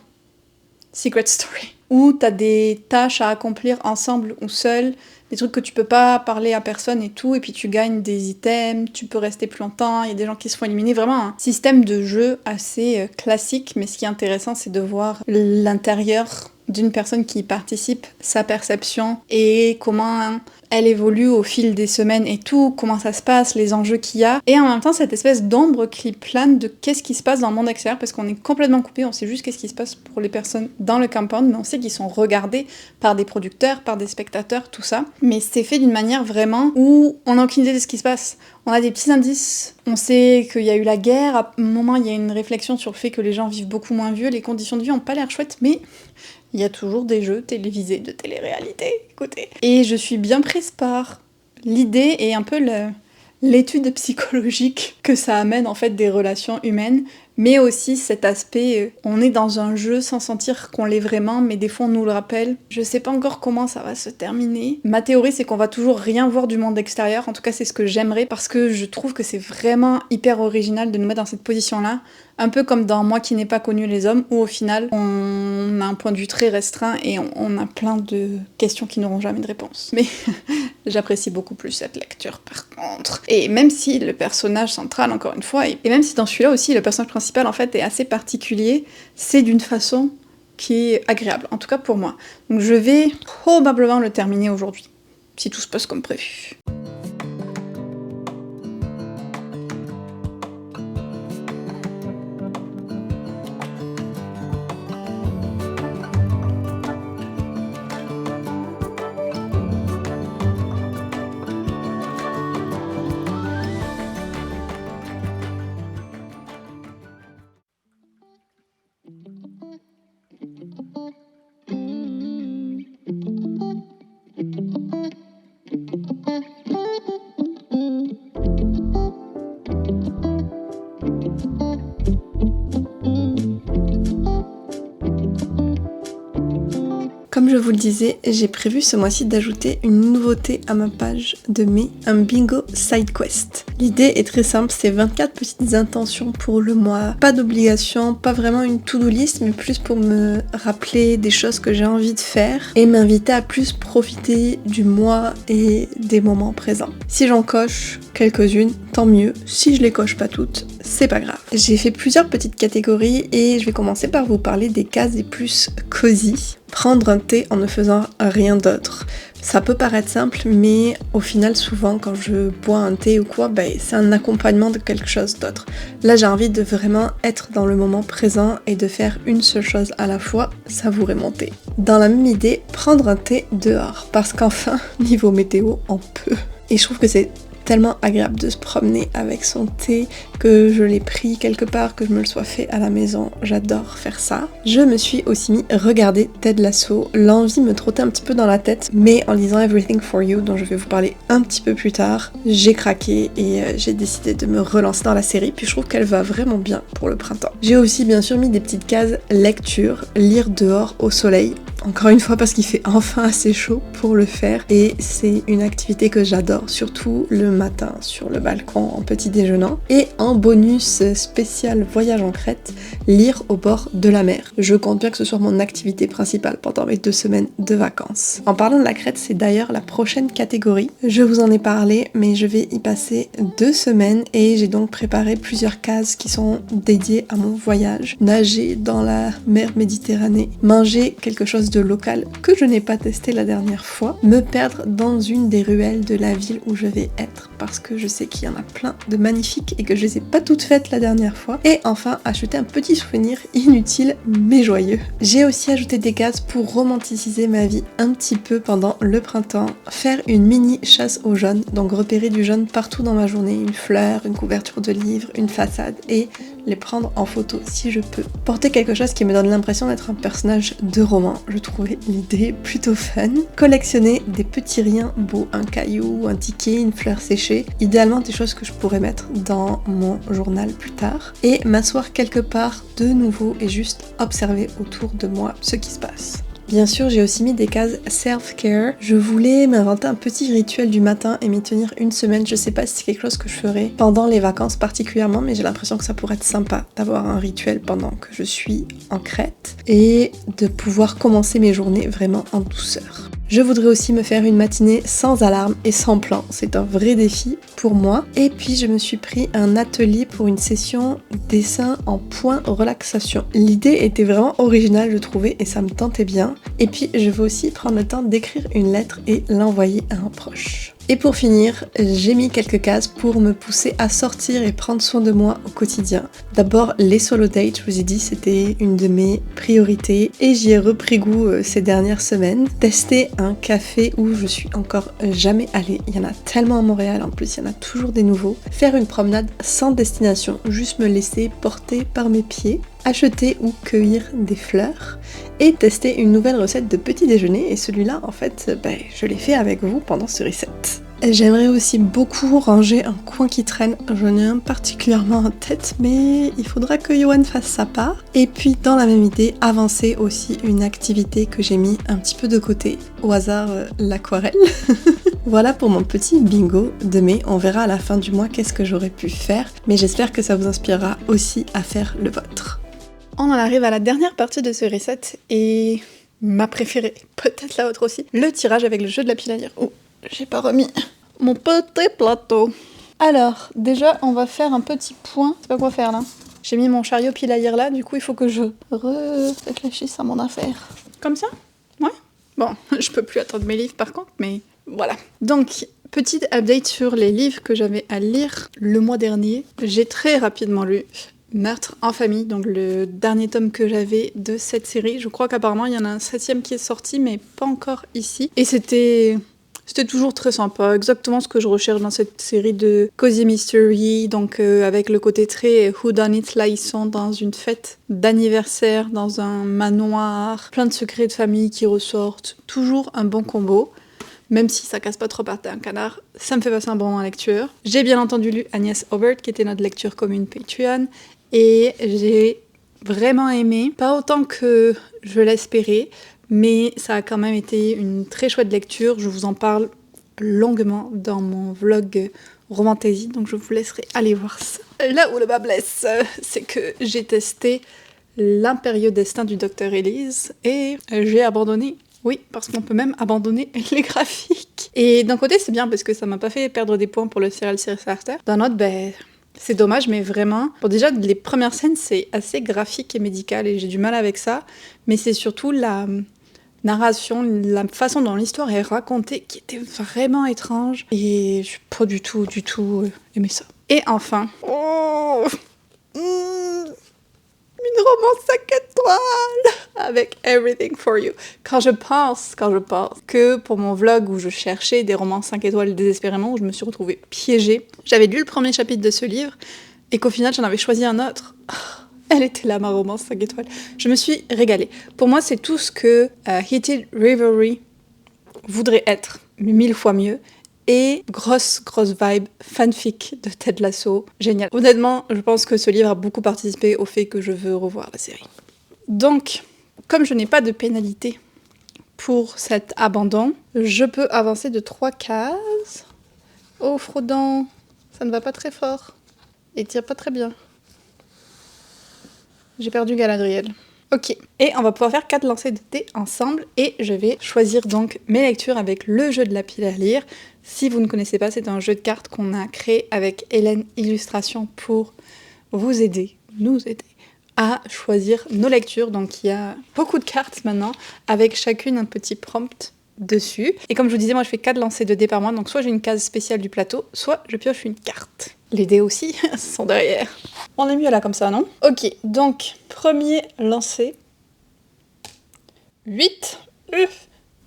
Secret Story. Où t'as des tâches à accomplir ensemble ou seul, des trucs que tu peux pas parler à personne et tout, et puis tu gagnes des items, tu peux rester plus longtemps, il y a des gens qui se font éliminer. Vraiment un système de jeu assez classique, mais ce qui est intéressant, c'est de voir l'intérieur d'une personne qui y participe, sa perception, et comment elle évolue au fil des semaines et tout, comment ça se passe, les enjeux qu'il y a, et en même temps cette espèce d'ombre qui plane de qu'est-ce qui se passe dans le monde extérieur, parce qu'on est complètement coupé, on sait juste qu'est-ce qui se passe pour les personnes dans le compound, mais on sait qu'ils sont regardés par des producteurs, par des spectateurs, tout ça, mais c'est fait d'une manière vraiment où on n'a aucune idée de ce qui se passe. On a des petits indices, on sait qu'il y a eu la guerre, à un moment il y a une réflexion sur le fait que les gens vivent beaucoup moins vieux, les conditions de vie ont pas l'air chouettes, mais il y a toujours des jeux télévisés de télé-réalité, écoutez. Et je suis bien prise par l'idée et un peu l'étude psychologique que ça amène en fait des relations humaines, mais aussi cet aspect, on est dans un jeu sans sentir qu'on l'est vraiment, mais des fois on nous le rappelle. Je sais pas encore comment ça va se terminer. Ma théorie c'est qu'on va toujours rien voir du monde extérieur, en tout cas c'est ce que j'aimerais, parce que je trouve que c'est vraiment hyper original de nous mettre dans cette position-là, un peu comme dans Moi qui n'ai pas connu les hommes, où au final on a un point de vue très restreint et on a plein de questions qui n'auront jamais de réponse. Mais j'apprécie beaucoup plus cette lecture par contre. Et même si le personnage central, encore une fois, et même si dans celui-là aussi le personnage principal en fait est assez particulier, c'est d'une façon qui est agréable, en tout cas pour moi. Donc je vais probablement le terminer aujourd'hui, si tout se passe comme prévu. Comme je vous le disais, j'ai prévu ce mois-ci d'ajouter une nouveauté à ma page de mai, un bingo side quest. L'idée est très simple, c'est 24 petites intentions pour le mois. Pas d'obligation, pas vraiment une to-do list, mais plus pour me rappeler des choses que j'ai envie de faire et m'inviter à plus profiter du mois et des moments présents. Si j'en coche quelques-unes, tant mieux. Si je les coche pas toutes, c'est pas grave. J'ai fait plusieurs petites catégories et je vais commencer par vous parler des cases les plus cosy. Prendre un thé en ne faisant rien d'autre. Ça peut paraître simple, mais au final, souvent, quand je bois un thé ou quoi, c'est un accompagnement de quelque chose d'autre. Là, j'ai envie de vraiment être dans le moment présent et de faire une seule chose à la fois, savourer mon thé. Dans la même idée, prendre un thé dehors, parce qu'enfin, niveau météo, on peut. Et je trouve que c'est tellement agréable de se promener avec son thé, que je l'ai pris quelque part, que je me le sois fait à la maison. J'adore faire ça. Je me suis aussi mis regarder Ted Lasso. L'envie me trottait un petit peu dans la tête, mais en lisant Everything for You, dont je vais vous parler un petit peu plus tard, j'ai craqué et j'ai décidé de me relancer dans la série, puis je trouve qu'elle va vraiment bien pour le printemps. J'ai aussi bien sûr mis des petites cases lecture, lire dehors au soleil. Encore une fois parce qu'il fait enfin assez chaud pour le faire et c'est une activité que j'adore, surtout le matin sur le balcon en petit déjeunant. Et en bonus spécial voyage en Crète, lire au bord de la mer. Je compte bien que ce soit mon activité principale pendant mes 2 semaines de vacances. En parlant de la Crète, c'est d'ailleurs la prochaine catégorie. Je vous en ai parlé, mais je vais y passer 2 semaines et j'ai donc préparé plusieurs cases qui sont dédiées à mon voyage. Nager dans la mer Méditerranée, manger quelque chose de local que je n'ai pas testé la dernière fois, me perdre dans une des ruelles de la ville où je vais être parce que je sais qu'il y en a plein de magnifiques et que je les ai pas toutes faites la dernière fois, et enfin acheter un petit souvenir inutile mais joyeux. J'ai aussi ajouté des cases pour romanticiser ma vie un petit peu pendant le printemps, faire une mini chasse au jaune, donc repérer du jaune partout dans ma journée, une fleur, une couverture de livre, une façade, et les prendre en photo si je peux. Porter quelque chose qui me donne l'impression d'être un personnage de roman, je trouvais l'idée plutôt fun. Collectionner des petits riens beaux, un caillou, un ticket, une fleur séchée, idéalement des choses que je pourrais mettre dans mon journal plus tard, et m'asseoir quelque part de nouveau et juste observer autour de moi ce qui se passe. Bien sûr, j'ai aussi mis des cases self-care. Je voulais m'inventer un petit rituel du matin et m'y tenir une semaine. Je sais pas si c'est quelque chose que je ferai pendant les vacances particulièrement, mais j'ai l'impression que ça pourrait être sympa d'avoir un rituel pendant que je suis en Crète et de pouvoir commencer mes journées vraiment en douceur. Je voudrais aussi me faire une matinée sans alarme et sans plan. C'est un vrai défi pour moi. Et puis je me suis pris un atelier pour une session dessin en point relaxation. L'idée était vraiment originale, je trouvais, et ça me tentait bien. Et puis je veux aussi prendre le temps d'écrire une lettre et l'envoyer à un proche. Et pour finir, j'ai mis quelques cases pour me pousser à sortir et prendre soin de moi au quotidien. D'abord, les solo dates, je vous ai dit, c'était une de mes priorités et j'y ai repris goût ces dernières semaines. Tester un café où je suis encore jamais allée. Il y en a tellement à Montréal, en plus il y en a toujours des nouveaux. Faire une promenade sans destination, juste me laisser porter par mes pieds. Acheter ou cueillir des fleurs et tester une nouvelle recette de petit déjeuner, et celui-là en fait je l'ai fait avec vous pendant ce reset. J'aimerais aussi beaucoup ranger un coin qui traîne, j'en ai un particulièrement en tête mais il faudra que Johan fasse sa part. Et puis dans la même idée, avancer aussi une activité que j'ai mis un petit peu de côté, au hasard l'aquarelle. Voilà pour mon petit bingo de mai, on verra à la fin du mois qu'est-ce que j'aurais pu faire, mais j'espère que ça vous inspirera aussi à faire le vôtre. On en arrive à la dernière partie de ce reset et ma préférée, peut-être la vôtre aussi, le tirage avec le jeu de la pile à lire. Oh, j'ai pas remis mon petit plateau. Alors, déjà, on va faire un petit point. C'est pas quoi faire là. J'ai mis mon chariot pile à lire là, du coup il faut que je réfléchisse à mon affaire. Comme ça ? Ouais ? Bon, je peux plus attendre mes livres par contre, mais voilà. Donc, petite update sur les livres que j'avais à lire le mois dernier. J'ai très rapidement lu Meurtre en famille, donc le dernier tome que j'avais de cette série. Je crois qu'apparemment il y en a un 7e qui est sorti, mais pas encore ici. Et c'était toujours très sympa, exactement ce que je recherche dans cette série de cozy mystery, donc avec le côté très whodunit. Là ils sont dans une fête d'anniversaire, dans un manoir, plein de secrets de famille qui ressortent. Toujours un bon combo. Même si ça casse pas trop par terre un canard, ça me fait passer un bon moment en lecture. J'ai bien entendu lu Agnès Aubert, qui était notre lecture commune Patreon, et j'ai vraiment aimé. Pas autant que je l'espérais, mais ça a quand même été une très chouette lecture. Je vous en parle longuement dans mon vlog Romantaisie, donc je vous laisserai aller voir ça. Là où le bas blesse, c'est que j'ai testé l'Impérieux Destin du Docteur Elise et j'ai abandonné. Oui, parce qu'on peut même abandonner les graphiques. Et d'un côté, c'est bien parce que ça m'a pas fait perdre des points pour le serial Starter. D'un autre, c'est dommage, mais vraiment... Bon, déjà, les premières scènes, c'est assez graphique et médical, et j'ai du mal avec ça. Mais c'est surtout la narration, la façon dont l'histoire est racontée, qui était vraiment étrange. Et je n'ai pas du tout aimé ça. Et enfin... une romance 5 étoiles avec Everything for You. Quand je pense que pour mon vlog où je cherchais des romances 5 étoiles désespérément, où je me suis retrouvée piégée, j'avais lu le premier chapitre de ce livre et qu'au final j'en avais choisi un autre. Elle était là, ma romance 5 étoiles. Je me suis régalée. Pour moi, c'est tout ce que Heated Revelry voudrait être, mais 1000 fois mieux. Et grosse vibe fanfic de Ted Lasso. Génial. Honnêtement, je pense que ce livre a beaucoup participé au fait que je veux revoir la série. Donc, comme je n'ai pas de pénalité pour cet abandon, je peux avancer de 3 cases. Oh, Frodon, ça ne va pas très fort. Il tire pas très bien. J'ai perdu Galadriel. Ok, et on va pouvoir faire 4 lancers de dés ensemble, et je vais choisir donc mes lectures avec le jeu de la pile à lire. Si vous ne connaissez pas, c'est un jeu de cartes qu'on a créé avec Hélène Illustration pour vous aider, nous aider à choisir nos lectures. Donc il y a beaucoup de cartes maintenant, avec chacune un petit prompt dessus. Et comme je vous disais, moi je fais 4 lancers de dés par mois, donc soit j'ai une case spéciale du plateau, soit je pioche une carte. Les dés aussi sont derrière. On est mieux là comme ça, non? Ok, donc premier lancer. 8.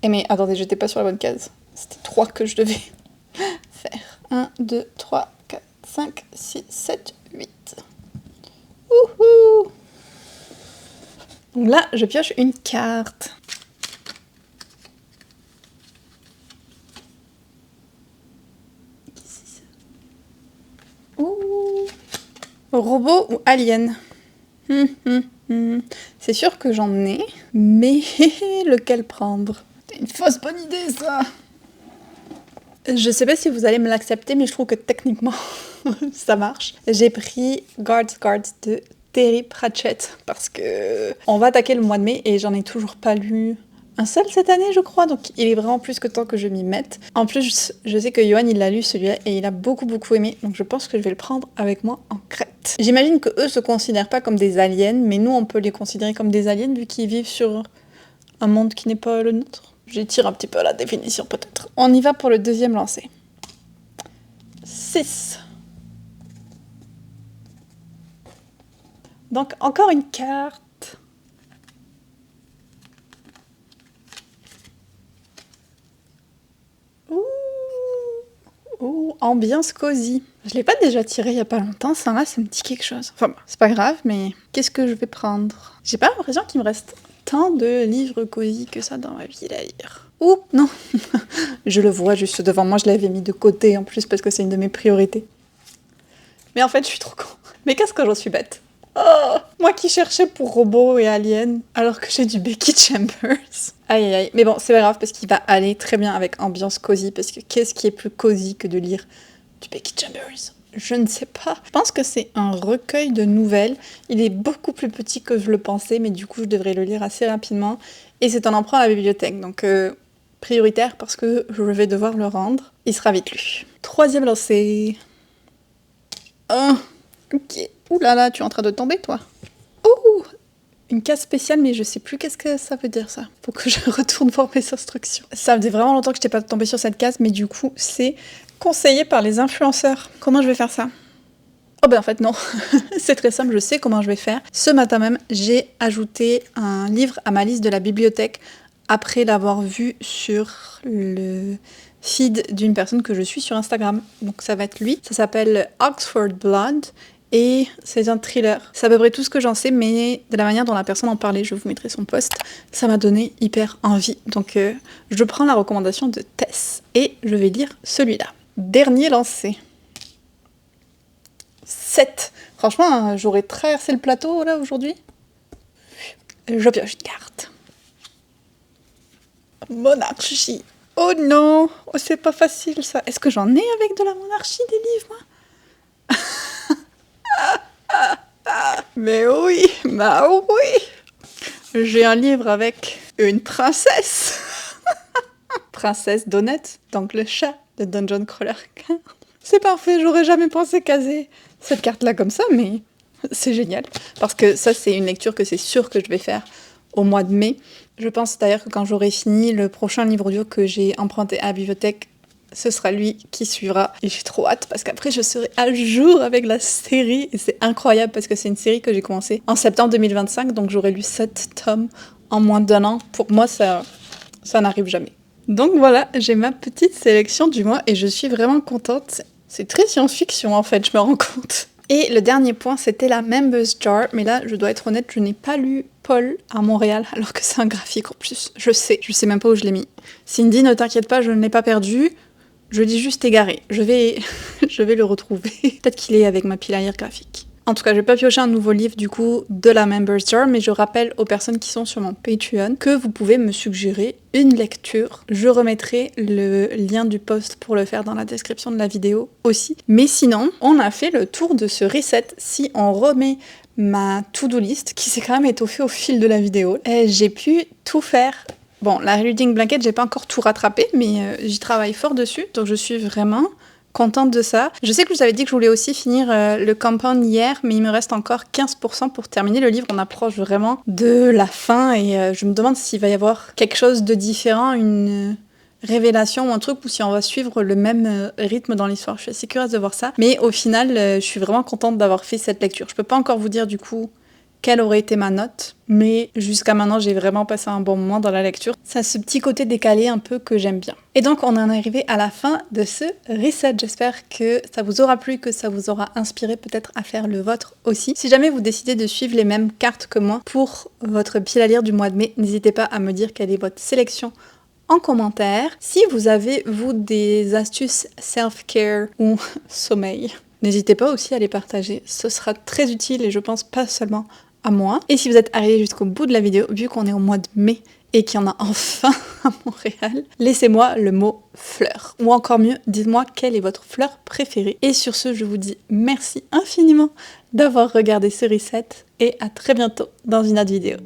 Eh mais attendez, j'étais pas sur la bonne case. C'était 3 que je devais faire. 1, 2, 3, 4, 5, 6, 7, 8. Wouhou! Donc là, je pioche une carte. Ouh. Robot ou alien? C'est sûr que j'en ai, mais lequel prendre? C'est une fausse bonne idée, ça! Je sais pas si vous allez me l'accepter, mais je trouve que techniquement, ça marche. J'ai pris Guards de Terry Pratchett, parce que on va attaquer le mois de mai, et j'en ai toujours pas lu un seul cette année, je crois, donc il est vraiment plus que temps que je m'y mette. En plus, je sais que Johan, il l'a lu celui-là, et il a beaucoup aimé, donc je pense que je vais le prendre avec moi en Crète. J'imagine que eux se considèrent pas comme des aliens, mais nous, on peut les considérer comme des aliens, vu qu'ils vivent sur un monde qui n'est pas le nôtre. J'étire un petit peu la définition, peut-être. On y va pour le deuxième lancer. 6. Donc, encore une carte. Ouh, ambiance cosy. Je l'ai pas déjà tiré il y a pas longtemps, ça là, ça me dit quelque chose. Enfin, bon, c'est pas grave, mais qu'est-ce que je vais prendre? J'ai pas l'impression qu'il me reste tant de livres cosy que ça dans ma vie à lire. Ouh, non. Je le vois juste devant moi, je l'avais mis de côté en plus parce que c'est une de mes priorités. Mais en fait, je suis trop con. Mais qu'est-ce que j'en suis bête. Oh, moi qui cherchais pour robots et aliens, alors que j'ai du Becky Chambers. Aïe. Mais bon, c'est pas grave parce qu'il va aller très bien avec ambiance cosy, parce que qu'est-ce qui est plus cosy que de lire du Becky Chambers? Je ne sais pas. Je pense que c'est un recueil de nouvelles. Il est beaucoup plus petit que je le pensais, mais du coup, je devrais le lire assez rapidement. Et c'est un emprunt à la bibliothèque, donc prioritaire parce que je vais devoir le rendre. Il sera vite lu. Troisième lancé. Ok. Ouh là là, tu es en train de tomber, toi. Ouh, une case spéciale, mais je sais plus qu'est-ce que ça veut dire, ça. Faut que je retourne voir mes instructions. Ça faisait vraiment longtemps que je n'étais pas tombée sur cette case, mais du coup, c'est conseillé par les influenceurs. Comment je vais faire ça? Oh ben en fait non, c'est très simple, je sais comment je vais faire. Ce matin même, j'ai ajouté un livre à ma liste de la bibliothèque après l'avoir vu sur le feed d'une personne que je suis sur Instagram. Donc ça va être lui. Ça s'appelle Oxford Blood et c'est un thriller. C'est à peu près tout ce que j'en sais, mais de la manière dont la personne en parlait, je vous mettrai son post, ça m'a donné hyper envie. Donc je prends la recommandation de Tess et je vais lire celui-là. Dernier lancé. 7. Franchement, j'aurais traversé le plateau là aujourd'hui. Je pioche une carte. Monarchie. Oh non, oh, c'est pas facile ça. Est-ce que j'en ai avec de la monarchie des livres, moi? Mais oui, bah oui. J'ai un livre avec une princesse. Princesse Donut, donc le chat de Dungeon Crawler. C'est parfait, j'aurais jamais pensé caser cette carte-là comme ça, mais c'est génial. Parce que ça, c'est une lecture que c'est sûr que je vais faire au mois de mai. Je pense d'ailleurs que quand j'aurai fini le prochain livre audio que j'ai emprunté à la bibliothèque, ce sera lui qui suivra. Et j'ai trop hâte parce qu'après je serai à jour avec la série. Et c'est incroyable parce que c'est une série que j'ai commencée en septembre 2025, donc j'aurai lu 7 tomes en moins d'1 an. Pour moi, ça n'arrive jamais. Donc voilà, j'ai ma petite sélection du mois et je suis vraiment contente. C'est très science-fiction en fait, je me rends compte. Et le dernier point, c'était la Members Jar. Mais là, je dois être honnête, je n'ai pas lu Paul à Montréal, alors que c'est un graphique en plus. Je sais même pas où je l'ai mis. Cindy, ne t'inquiète pas, je ne l'ai pas perdu. Je dis juste égaré. Je vais le retrouver. Peut-être qu'il est avec ma pile à lire graphique. En tout cas, je vais pas piocher un nouveau livre du coup de la Members Jar, mais je rappelle aux personnes qui sont sur mon Patreon que vous pouvez me suggérer une lecture. Je remettrai le lien du post pour le faire dans la description de la vidéo aussi. Mais sinon, on a fait le tour de ce reset. Si on remet ma to-do list, qui s'est quand même étoffée au fil de la vidéo, j'ai pu tout faire. Bon, la Reading Blanket, j'ai pas encore tout rattrapé, mais j'y travaille fort dessus, donc je suis vraiment contente de ça. Je sais que je vous avais dit que je voulais aussi finir le Compound hier, mais il me reste encore 15% pour terminer le livre. On approche vraiment de la fin et je me demande s'il va y avoir quelque chose de différent, une révélation ou un truc, ou si on va suivre le même rythme dans l'histoire. Je suis assez curieuse de voir ça. Mais au final, je suis vraiment contente d'avoir fait cette lecture. Je peux pas encore vous dire du coup quelle aurait été ma note, mais jusqu'à maintenant, j'ai vraiment passé un bon moment dans la lecture. Ça a ce petit côté décalé un peu que j'aime bien. Et donc, on en est arrivé à la fin de ce reset. J'espère que ça vous aura plu, que ça vous aura inspiré peut-être à faire le vôtre aussi. Si jamais vous décidez de suivre les mêmes cartes que moi pour votre pile à lire du mois de mai, n'hésitez pas à me dire quelle est votre sélection en commentaire. Si vous avez, vous, des astuces self-care ou sommeil, n'hésitez pas aussi à les partager. Ce sera très utile et je pense pas seulement à moi. Et si vous êtes arrivé jusqu'au bout de la vidéo, vu qu'on est au mois de mai et qu'il y en a enfin à Montréal, laissez-moi le mot fleur. Ou encore mieux, dites-moi quelle est votre fleur préférée. Et sur ce, je vous dis merci infiniment d'avoir regardé ce reset et à très bientôt dans une autre vidéo.